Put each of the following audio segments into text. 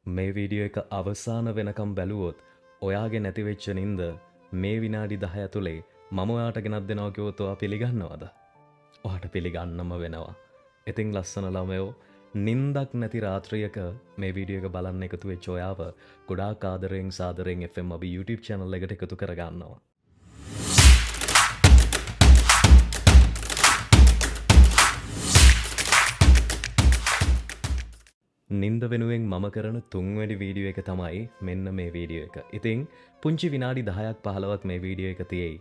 මේ වීඩියෝ එක අවසාන වෙනකම් බැලුවොත් ඔයාගේ නැති වෙච්ච නින්ද මේ විනාඩි 10 ඇතුලේ මම ඔයාට ගෙනත් දෙනවා කිව්වොත් ඔයා පිළිගන්නවද? ඔයාට පිළිගන්නම වෙනවා. ඉතින් ලස්සන ළමයෝ නින්දක් නැති රාත්‍රියක මේ වීඩියෝ එක බලන්න එකතු වෙච්ච ඔයාව ගොඩාක් ආදරයෙන් සාදරයෙන් FM අපි YouTube channel එකට එකතු කරගන්නවා. නින්ද වෙනුවෙන් මම කරන තුන්වැනි වීඩියෝ එක තමයි මෙන්න මේ වීඩියෝ එක. ඉතින් පුංචි විනාඩි 10ක් 15ක් මේ වීඩියෝ එක තියෙයි.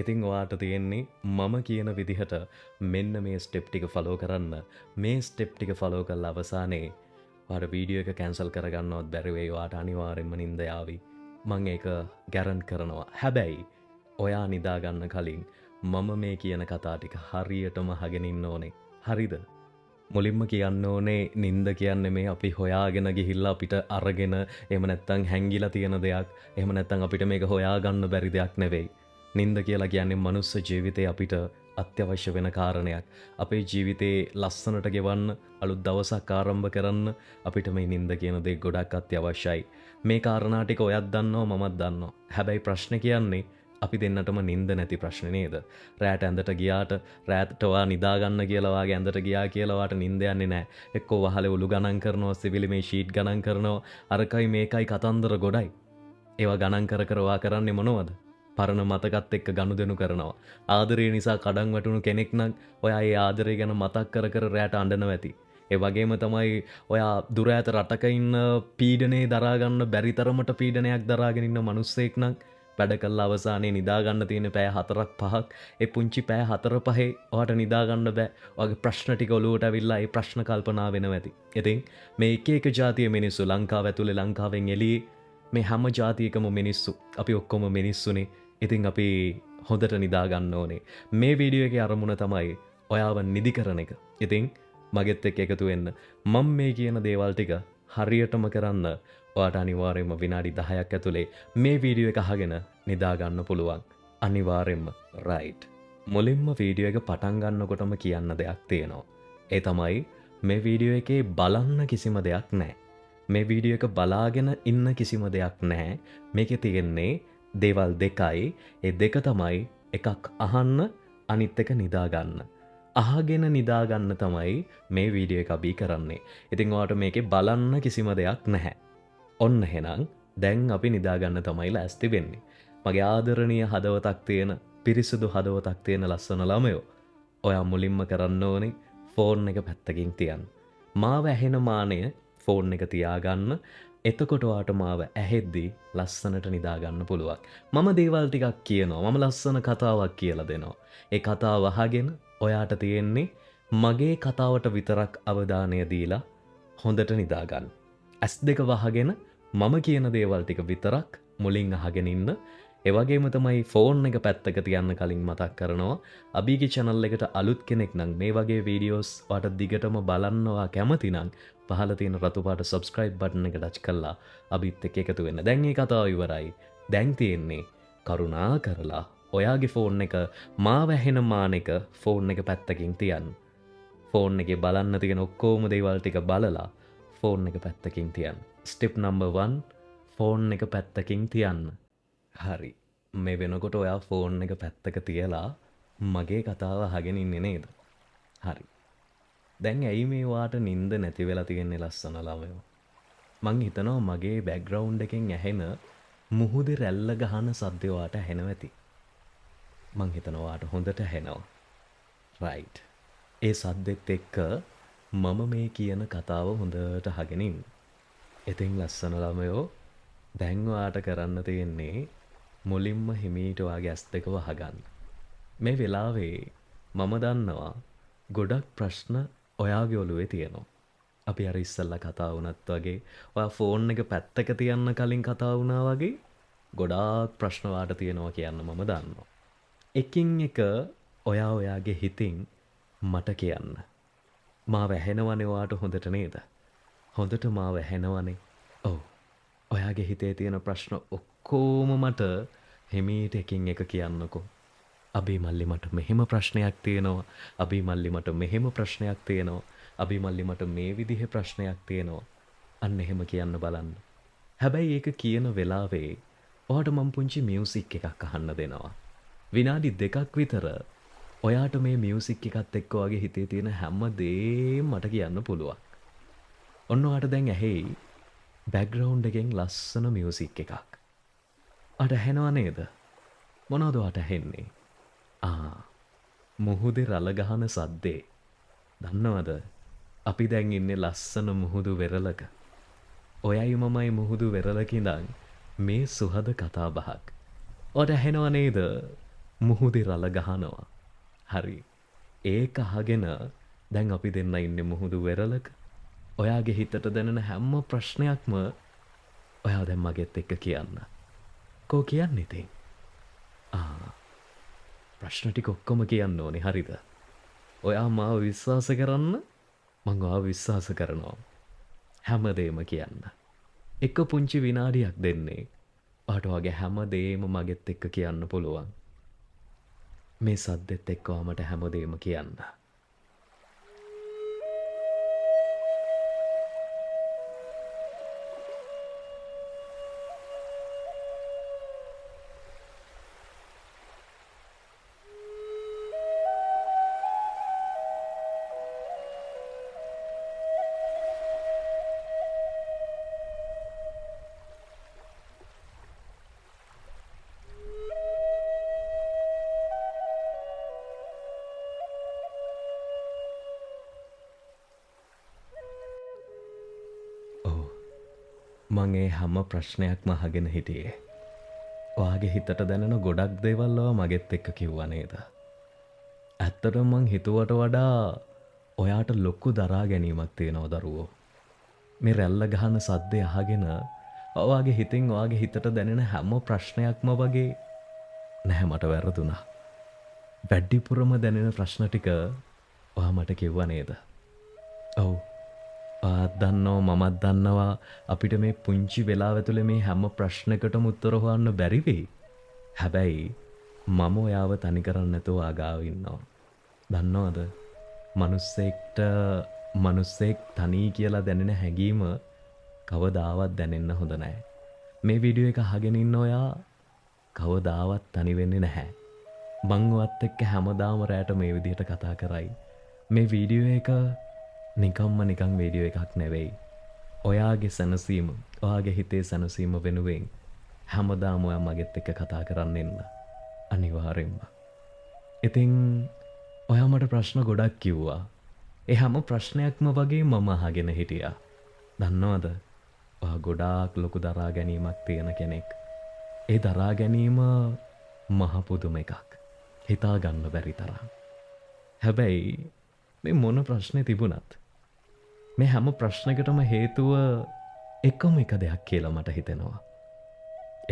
ඉතින් ඔයාට තියෙන්නේ මම කියන විදිහට මෙන්න මේ ස්ටෙප් ටික ෆලෝ කරන්න. මේ ස්ටෙප් ටික ෆලෝ කරලා අවසානයේ ඔයාට වීඩියෝ එක කැන්සල් කරගන්නවත් බැරි වෙයි. ඔයාට අනිවාර්යෙන්ම නින්ද යාවි. මම ඒක ගැරන්ට් කරනවා. හැබැයි ඔයා නිදා ගන්න කලින් මම මේ කියන කතා ටික හරියටම අහගෙන ඉන්න ඕනේ. හරිද? මුලින්ම කියන්න ඕනේ නින්ද කියන්නේ මේ අපි හොයාගෙන ගිහිල්ලා අපිට අරගෙන එහෙම නැත්නම් හැංගිලා තියෙන දෙයක්. එහෙම නැත්නම් අපිට මේක හොයාගන්න බැරි දෙයක් නෙවෙයි. නින්ද කියලා කියන්නේ මනුස්ස ජීවිතේ අපිට අත්‍යවශ්‍ය වෙන කාරණයක්. අපේ ජීවිතේ ලස්සනට ගෙවන්න, අලුත් දවසක් ආරම්භ කරන්න අපිට මේ නින්ද කියන දේ ගොඩක් අත්‍යවශ්‍යයි. මේ කාරණා ටික ඔයත් දන්නවා මමත් දන්නවා. හැබැයි ප්‍රශ්නේ කියන්නේ අපි දෙන්නටම නින්ද නැති ප්‍රශ්නේ නේද? රැට ඇඳට ගියාට රැට ඔයා නිදා ගන්න කියලා වාගේ ඇඳට ගියා කියලා වාට නින්ද යන්නේ නැහැ. එක්කෝ වහලේ උළු ගණන් කරනවා, සිවිලි මේ ෂීට් ගණන් කරනවා, අරකයි මේකයි කතන්දර ගොඩයි. ඒවා ගණන් කර කර වා කරන්නේ මොනවද? පරණ මතකත් එක්ක ගනුදෙනු කරනවා. ආදරය නිසා කඩන් වැටුණු කෙනෙක් නම් ඔයා ඒ ආදරය ගැන මතක් කර කර රැට අඬනවා ඇති. ඒ වගේම තමයි ඔයා දුර ඈත රටක ඉන්න පීඩනේ දරා ගන්න බැරි තරමට පීඩනයක් දරාගෙන ඉන්න මිනිස්සෙක් නම් වැඩ කළා අවසානයේ නිදා ගන්න තියෙන පැය 4ක් 5ක් ඒ පුංචි පැය 4 5 ඔයාට නිදා ගන්න බෑ. ඔයාගේ ප්‍රශ්න ටික ඔලුවට ඇවිල්ලා ඒ ප්‍රශ්න කල්පනා වෙනවා ඇති. ඉතින් මේ එක එක ජාතියේ මිනිස්සු ලංකාව ඇතුලේ ලංකාවෙන් එළියේ මේ හැම ජාතියකම මිනිස්සු අපි ඔක්කොම මිනිස්සුනේ. ඉතින් අපි හොඳට නිදා ගන්න ඕනේ. මේ වීඩියෝ එකේ අරමුණ තමයි ඔයාව නිදි කරන එක. ඉතින් මගෙත් එක්ක එකතු වෙන්න. මම මේ කියන දේවල් ටික හරියටම කරන්න ඔයාට අනිවාර්යයෙන්ම විනාඩි 10ක් ඇතුලේ මේ වීඩියෝ එක අහගෙන නිදා ගන්න පුළුවන්. අනිවාර්යයෙන්ම රයිට්. මුලින්ම වීඩියෝ එක පටන් ගන්නකොටම කියන්න දෙයක් තියෙනවා. ඒ තමයි මේ වීඩියෝ එකේ බලන්න කිසිම දෙයක් නැහැ. මේ වීඩියෝ එක බලාගෙන ඉන්න කිසිම දෙයක් නැහැ. මේකේ තියෙන්නේ දේවල් දෙකයි. ඒ දෙක තමයි එකක් අහන්න අනිත් එක නිදා ගන්න. අහගෙන නිදා ගන්න තමයි මේ වීඩියෝ එක අපි කරන්නේ. ඉතින් ඔයාට මේකේ බලන්න කිසිම දෙයක් නැහැ. ඔන්න එහෙනම් දැන් අපි නිදා ගන්න තමයි ලෑස්ති වෙන්නේ. මගේ ආදරණීය හදවතක් තියෙන, පිරිසුදු හදවතක් තියෙන ලස්සන ළමයෝ. ඔයා මුලින්ම කරන්න ඕනේ ෆෝන් එක පැත්තකින් තියන්න. මාව ඇහෙන මානය ෆෝන් එක තියාගන්න. එතකොට ඔයාට මාව ඇහෙද්දී ලස්සනට නිදා ගන්න පුළුවන්. මම දේවල් ටිකක් කියනවා. මම ලස්සන කතාවක් කියලා දෙනවා. ඒ කතාව අහගෙන ඔයාට තියෙන්නේ මගේ කතාවට විතරක් අවධානය දීලා හොඳට නිදා ගන්න. ඇස් දෙක වහගෙන මම කියන දේවල් ටික විතරක් මුලින් අහගෙන ඉන්න. ඒ වගේම තමයි ෆෝන් එක පැත්තක තියන්න කලින් මතක් කරනවා. අබීගේ channel එකට අලුත් කෙනෙක් නම් මේ වගේ වීඩියෝස් ඔයාට දිගටම බලන්නවා කැමති නම් පහළ තියෙන රතු පාට subscribe button එක ටච් කරලා අබිත් එක්ක එකතු වෙන්න. දැන් මේ කතාව ඉවරයි. දැන් තියෙන්නේ කරුණා කරලා ඔයාගේ ෆෝන් එක මාව ඇහෙන මානෙක ෆෝන් එක පැත්තකින් තියන්න. ෆෝන් එකේ බලන්න තියෙන ඔක්කොම දේවල් ටික බලලා ෆෝන් එක පැත්තකින් තියන්න. ස්ටෙප් නම්බර් 1 ෆෝන් එක පැත්තකින් තියන්න. හරි. මේ වෙනකොට ඔයා ෆෝන් එක පැත්තක තියලා මගේ කතාව අහගෙන ඉන්නේ නේද? හරි. දැන් ඇයි මේ වාට නිින්ද නැති වෙලා තියෙන්නේ ලස්සන ළමයෝ? මං හිතනවා මගේ බෑග්ග්‍රවුන්ඩ් එකෙන් ඇහෙන මුහුදේ රැල්ල ගහන සද්ද වාට ඇහෙනවා ඇති. මං හිතනවා වාට හොඳට ඇහෙනවා. රයිට්. ඒ සද්දෙත් එක්ක මම මේ කියන කතාව හොඳට අහගෙන ඉන්න. ඉතින් ලස්සන ළමයෝ දැන් ඔයාට කරන්න තියෙන්නේ මුලින්ම හිමීට ඔයාගේ ඇස් දෙක වහගන්න. මේ වෙලාවේ මම දන්නවා ගොඩක් ප්‍රශ්න ඔයාගේ ඔළුවේ තියෙනවා. අපි අර ඉස්සෙල්ලා කතා වුණත් වගේ ඔයා ෆෝන් එක පැත්තක තියන්න කලින් කතා වුණා වගේ ගොඩාක් ප්‍රශ්න වාට තියෙනවා කියන්න මම දන්නවා. එකින් එක ඔයා ඔයාගේ හිතින් මට කියන්න. මාව ඇහෙනවනේ ඔයාට හොඳට නේද? හොඳට මාව ඇහෙනවනේ. ඔව්. ඔයාගේ හිතේ තියෙන ප්‍රශ්න ඔක්කොම මට හිමීට එකින් එක කියන්නකෝ. අබී මල්ලි මට මෙහෙම ප්‍රශ්නයක් තියෙනවා. අබී මල්ලි මට මෙහෙම ප්‍රශ්නයක් තියෙනවා. අබී මල්ලි මට මේ විදිහේ ප්‍රශ්නයක් තියෙනවා. අන්න එහෙම කියන්න බලන්න. හැබැයි ඒක කියන වෙලාවේ ඔයාට මම පුංචි මියුසික් එකක් අහන්න දෙනවා. විනාඩි 2ක් විතර ඔයාට මේ මියුසික් එකත් එක්ක ඔයාගේ හිතේ තියෙන හැම දේම මට කියන්න පුළුවන්. ඔන්න ඔයාට දැන් ඇහෙයි බෑග්ග්‍රවුන්ඩ් එකෙන් ලස්සන මියුසික් එකක්. අට ඇහෙනව නේද? මොනවද ඔයාට ඇහෙන්නේ? මුහුදේ රළ ගහන සද්දේ. දන්නවද? අපි දැන් ඉන්නේ ලස්සන මුහුදු වෙරළක. ඔයයි මමයි මුහුදු වෙරළක ඉඳන් මේ සුහද කතා බහක්. ඔයාට ඇහෙනව නේද? මුහුදේ රළ ගහනවා. හරි. ඒක අහගෙන දැන් අපි දෙන්න ඉන්නේ මුහුදු වෙරළක. ඔයාගේ හිතට දැනෙන හැම ප්‍රශ්නයක්ම ඔයා දැන් මගෙත් එක්ක කියන්න. කෝ කියන්නේ ඉතින්? ප්‍රශ්න ටික ඔක්කොම කියන්න ඕනේ හරිද? ඔයා මාව විශ්වාස කරන්න මං ඔයාව විශ්වාස කරනවා. හැමදේම කියන්න. එක පුංචි විනාඩියක් දෙන්නේ. ඔයාට වගේ හැමදේම මගෙත් එක්ක කියන්න පුළුවන්. මේ සද්දෙත් එක්ක මට හැමදේම කියන්න. මං ඒ හැම ප්‍රශ්නයක්ම අහගෙන හිටියේ. ඔයාගේ හිතට දැනෙන ගොඩක් දේවල් ඔයා මගෙත් එක්ක කිව්වා නේද? ඇත්තටම මං හිතුවට වඩා ඔයාට ලොකු දරා ගැනීමක් තියෙනවා දරුවෝ. මේ රැල්ල ගහන සද්දේ අහගෙන ඔයාගේ හිතෙන් ඔයාගේ හිතට දැනෙන හැම ප්‍රශ්නයක්ම වගේ නැහැ මට වැරදුනා. වැඩිපුරම දැනෙන ප්‍රශ්න ටික ඔයා මට කිව්වා නේද? ඔව්. ඔයාත් දන්නවා මමත් දන්නවා අපිට මේ පුංචි වෙලාව ඇතුලේ මේ හැම ප්‍රශ්නකටම උත්තර හොයන්න බැරි වෙයි. හැබැයි මම ඔයාව තනි කරන්නේ නැතුව ආගාව ඉන්නවා. දන්නවද? මිනිස්සෙක් තනි කියලා දැනෙන හැඟීම කවදාවත් දැනෙන්න හොඳ නැහැ. මේ වීඩියෝ එක අහගෙන ඉන්න ඔයා කවදාවත් තනි වෙන්නේ නැහැ. මං ඔයත් එක්ක හැමදාම රැට මේ විදිහට කතා කරයි. මේ වීඩියෝ එක නිකන් වීඩියෝ එකක් නෙවෙයි. ඔයාගේ සැනසීම, ඔයාගේ හිතේ සැනසීම වෙනුවෙන් හැමදාම ඔයා මගෙත් එක්ක කතා කරන්න එන්න. අනිවාර්යෙන්ම. ඉතින් ඔයා මට ප්‍රශ්න ගොඩක් කිව්වා. ඒ හැම ප්‍රශ්නයක්ම වගේ මම අහගෙන හිටියා. දන්නවද? ඔයා ගොඩාක් ලොකු දරා ගැනීමක් තියෙන කෙනෙක්. ඒ දරා ගැනීම මහ පුදුම එකක්. හිතා ගන්න බැරි තරම්. හැබැයි මේ මොන ප්‍රශ්නේ තිබුණත් මේ හැම ප්‍රශ්නයකටම හේතුව එකම එක දෙයක් කියලා මට හිතෙනවා.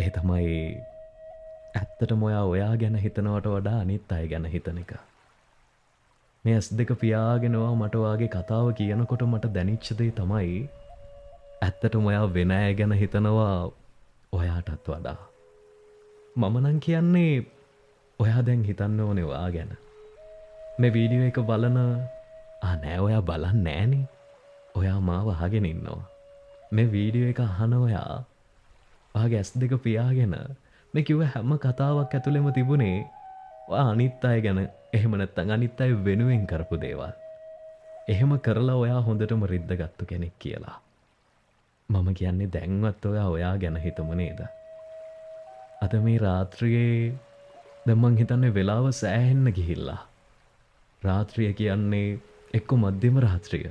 ඒ තමයි ඇත්තටම ඔයා ගැන හිතනවට වඩා අනිත් අය ගැන හිතන එක. මේ S2 පියාගෙනවා මට ඔයාගේ කතාව කියනකොට මට දැනෙච්ච දේ තමයි ඇත්තටම ඔයා වෙන අය ගැන හිතනවා ඔයාටත් වඩා. මම නම් කියන්නේ ඔයා දැන් හිතන්න ඕනේ ඔයා ගැන. මේ වීඩියෝ එක බලන නෑ ඔයා බලන්නේ නෑනේ. ඔයා මාව අහගෙන ඉන්නවා. මේ වීඩියෝ එක අහන ඔයාගේ S2 පියාගෙන මේ කිව්ව හැම කතාවක් ඇතුළෙම තිබුණේ ඔයා අනිත් අය ගැන එහෙම නැත්නම් අනිත් අය වෙනුවෙන් කරපු දේවල්. එහෙම කරලා ඔයා හොඳටම රිද්දගත්තු කෙනෙක් කියලා. මම කියන්නේ දැන්වත් ඔයා ගැන හිතමු නේද? අද මේ රාත්‍රියේ දැන් මං හිතන්නේ වෙලාව සෑහෙන්න ගිහිල්ලා. රාත්‍රිය කියන්නේ එක්ක මධ්‍යම රාත්‍රිය.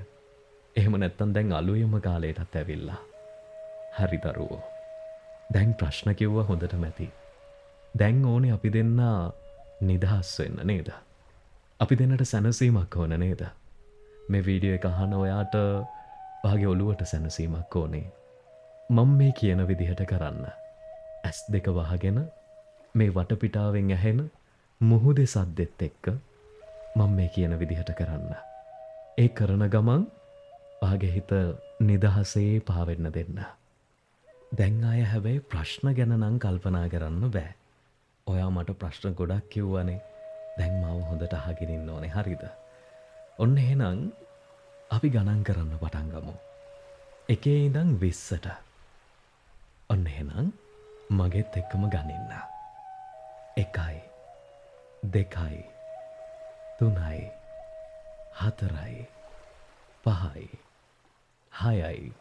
එහෙම නැත්තම් දැන් අලුයම කාලයටත් ඇවිල්ලා. හරි දරුවෝ. දැන් ප්‍රශ්න කිව්ව හොඳටම ඇති. දැන් ඕනේ අපි දෙන්න නිදහස් වෙන්න නේද? අපි දෙන්නට සැනසීමක් ඕන නේද? මේ වීඩියෝ එක අහන ඔයාට ඔයාගේ ඔළුවට සැනසීමක් ඕනේ. මම මේ කියන විදිහට කරන්න. S2 වහගෙන මේ වටපිටාවෙන් ඇහෙන මුහුදේ සද්දෙත් එක්ක මම මේ කියන විදිහට කරන්න. ඒ කරන ගමන් ඔයාගේ හිත නිදහසේ පාවෙන්න දෙන්න. දැන් ආය හැබැයි ප්‍රශ්න ගැන නම් කල්පනා කරන්න බෑ. ඔයා මට ප්‍රශ්න ගොඩක් කිව්වනේ. දැන් මාව හොඳට අහගෙන ඉන්න ඕනේ හරිද? ඔන්න එහෙනම් අපි ගණන් කරන්න පටන් ගමු. එකේ ඉඳන් 20ට. ඔන්න එහෙනම් මගෙත් එක්කම ගනින්න. 1යි 2යි 3යි 4යි 5යි 6යි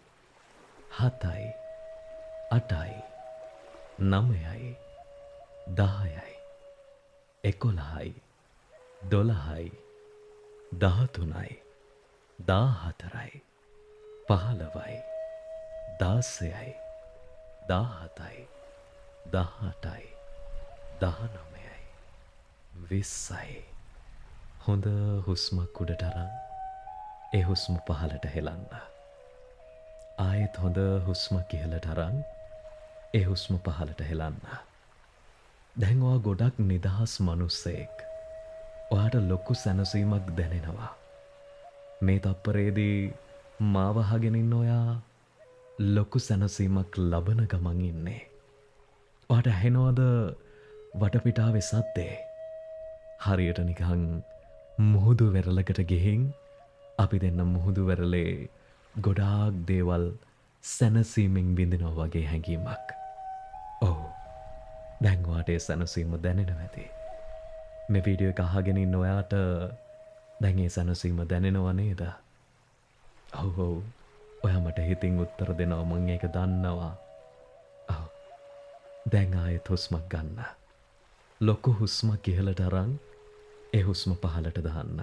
7යි 8යි 9යි 10යි 11යි 12යි 13යි 14යි 15යි 16යි 17යි 18යි 19යි 20යි. හොඳ හුස්මක් උඩට අරන් ඒ හුස්ම පහළට හෙලන්න. ආයෙත් හොඳ හුස්මක් ඉහළට අරන් ඒ හුස්ම පහළට හෙලන්න. දැන් ඔයා ගොඩක් නිදහස් මිනිස්සෙක්. ඔයාට ලොකු සැනසීමක් දැනෙනවා. මේ තප්පරේදී මාව අහගෙන ඉන්න ඔයා ලොකු සැනසීමක් ලබන ගමන් ඉන්නේ. ඔයාට ඇහෙනවද වටපිටාවේ සද්දේ? හරියට නිකන් මුහුදු වෙරළකට ගිහින් අපි දෙන්න මුහුදු වෙරළේ ගොඩාක් දේවල් සැනසීමෙන් විඳිනවා වගේ හැඟීමක්. ඔව්. දැන් ඔයාට ඒ සැනසීම දැනෙනවා ඇති. මේ වීඩියෝ එක අහගෙන ඉන්න ඔයාට දැන් ඒ සැනසීම දැනෙනව නේද? ඔව් ඔව්. ඔයා මට හිතින් උත්තර දෙනවා, මම ඒක දන්නවා. ඔව්. දැන් ආයෙත් හුස්මක් ගන්න. ලොකු හුස්මක් ඉහළට අරන් ඒ හුස්ම පහළට දාන්න.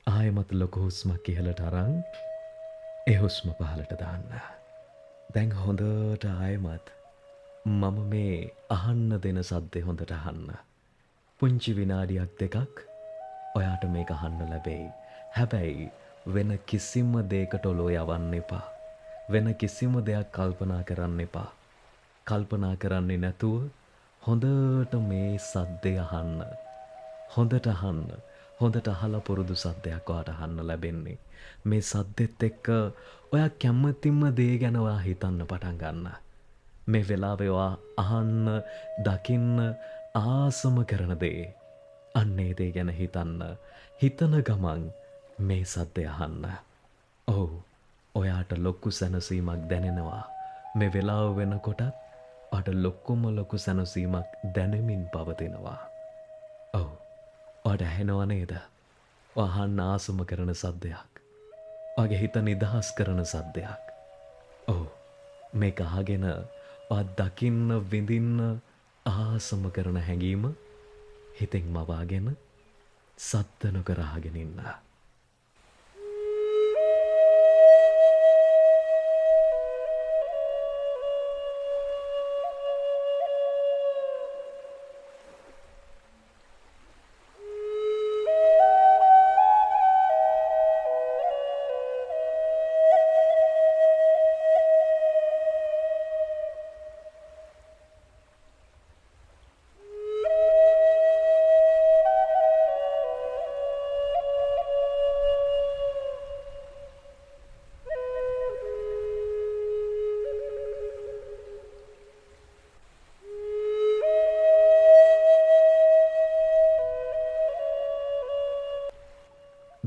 ආයෙමත් ලොකු හුස්මක් ඉහළට අරන් ඒ හුස්ම පහළට දාන්න. දැන් හොඳට ආයෙමත් මම මේ අහන්න දෙන සද්දේ හොඳට අහන්න. පුංචි විනාඩියක් දෙකක් ඔයාට මේක අහන්න ලැබෙයි. හැබැයි වෙන කිසිම දෙයකට ඔලුව යවන්න එපා. වෙන කිසිම දෙයක් කල්පනා කරන්න එපා. කල්පනා කරන්නේ නැතුව හොඳට මේ සද්දේ අහන්න. හොඳට අහන්න. හොඳට අහලා පුරුදු සද්දයක් ඔයාට අහන්න ලැබෙන්නේ. මේ සද්දෙත් එක්ක ඔයා කැමතිම දේ ගැන ඔයා හිතන්න පටන් ගන්න. මේ වෙලාවේ ඔයා අහන්න, දකින්න ආසම කරන දේ. අන්නේ දේ ගැන හිතන්න. හිතන ගමන් මේ සද්දය අහන්න. ඔව්. ඔයාට ලොකු සැනසීමක් දැනෙනවා. මේ වෙලාව වෙනකොටත් ඔයාට ලොකු සැනසීමක් දැනෙමින් පවතිනවා. ඔව්. ඔයාට ඇහෙනව නේද? අහන්න ආසම කරන සද්දයක්. ඔයාගේ හිත නිදහස් කරන සද්දයක්. ඔව්. මේක අහගෙන ඔයා දකින්න, විඳින්න ආසම කරන හැඟීම හිතෙන් මවාගෙන සද්ද නොකර අහගෙන ඉන්න.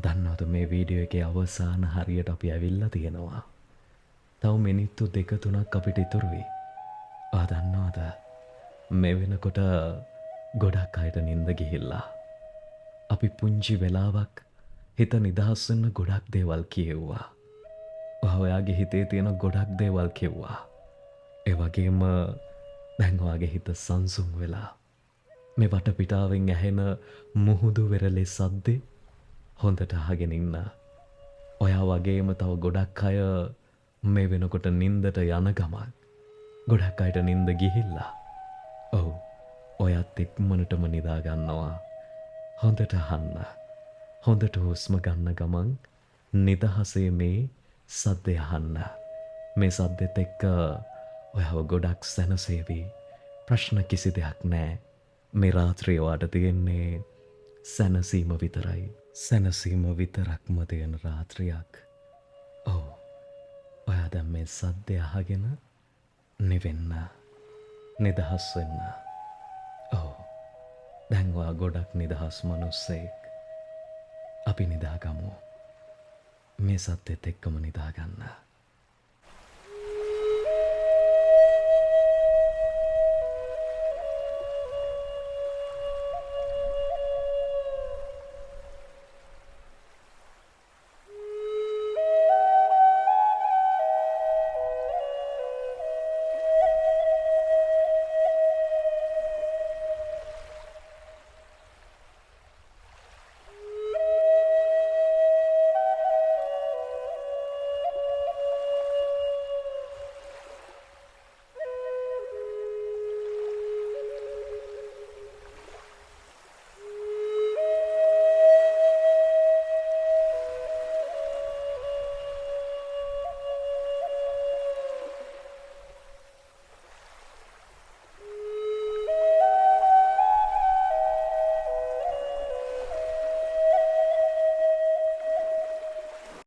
දන්නවද මේ වීඩියෝ එකේ අවසාන හරියට අපි ඇවිල්ලා තියෙනවා. තව මිනිත්තු 2-3ක් අපිට ඉතුරුයි. ඔයා දන්නවද මේ වෙනකොට ගොඩක් අයට නිින්ද ගිහිල්ලා. අපි පුංචි වෙලාවක් හිත නිදහස් වෙන්න ගොඩක් දේවල් කියෙව්වා. ඔයාගේ හිතේ තියෙන ගොඩක් දේවල් කිව්වා. ඒ වගේම දැන් ඔයාගේ හිත සංසුන් වෙලා මේ වටපිටාවෙන් ඇහෙන මුහුදු වෙරළේ සද්දේ හොඳට අහගෙන ඉන්න. ඔයා වගේම තව ගොඩක් අය මේ වෙනකොට නින්දට යන ගමන් ගොඩක් අයට නින්ද ගිහිල්ලා. ඔව්. ඔයත් ඉක්මනටම නිදා ගන්නවා. හොඳට අහන්න. හොඳට හුස්ම ගන්න ගමන් නිදහසේ මේ සද්දය අහන්න. මේ සද්දෙත් එක්ක ඔයාව ගොඩක් සැනසේවි. ප්‍රශ්න කිසි දෙයක් නෑ. මේ රාත්‍රිය ඔයාට තියෙන්නේ සැනසීම විතරයි. සැනසීම විතරක්ම තියෙන රාත්‍රියක්. ඔව්. ඔයා දැන් මේ සද්දය අහගෙන නිවෙන්න. නිදහස් වෙන්න. ඔව්. දැන් ඔයා ගොඩක් නිදහස් මිනිස්සෙක්. අපි නිදාගමු. මේ සද්දෙත් එක්කම නිදාගන්න.